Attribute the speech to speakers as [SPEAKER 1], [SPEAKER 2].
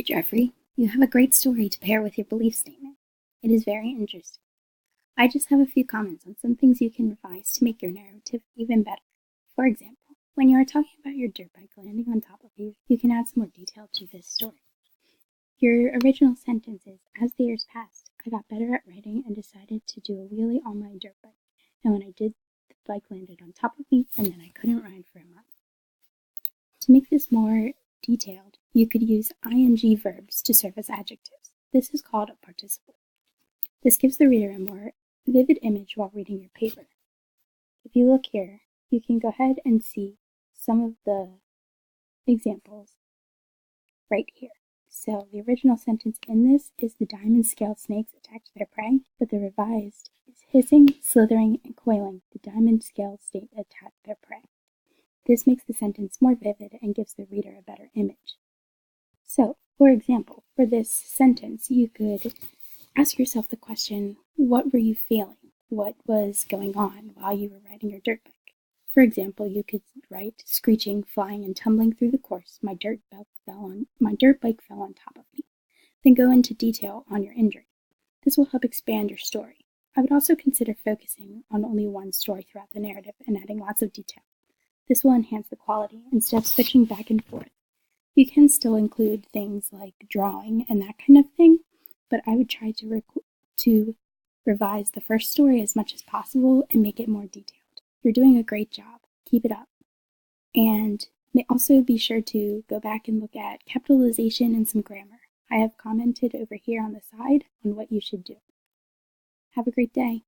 [SPEAKER 1] Hi, Jeffrey. You have a great story to pair with your belief statement. It is very interesting. I just have a few comments on some things you can revise to make your narrative even better. For example, when you are talking about your dirt bike landing on top of you, you can add some more detail to this story. Your original sentence is, as the years passed, I got better at writing and decided to do a wheelie on my dirt bike. And when I did, the bike landed on top of me and then I couldn't ride for a month. To make this more detailed, you could use ing verbs to serve as adjectives. This is called a participle. This gives the reader a more vivid image while reading your paper. If you look here, you can go ahead and see some of the examples right here. So the original sentence in this is the diamond-scaled snakes attacked their prey, but the revised is hissing, slithering, and coiling. The diamond-scaled snake attacked their prey. This makes the sentence more vivid and gives the reader a better image. So, for example, for this sentence, you could ask yourself the question, what were you feeling? What was going on while you were riding your dirt bike? For example, you could write, screeching, flying, and tumbling through the course, my dirt bike fell on top of me. Then go into detail on your injury. This will help expand your story. I would also consider focusing on only one story throughout the narrative and adding lots of detail. This will enhance the quality instead of switching back and forth. You can still include things like drawing and that kind of thing, but I would try to revise the first story as much as possible and make it more detailed. You're doing a great job. Keep it up. And also be sure to go back and look at capitalization and some grammar. I have commented over here on the side on what you should do. Have a great day.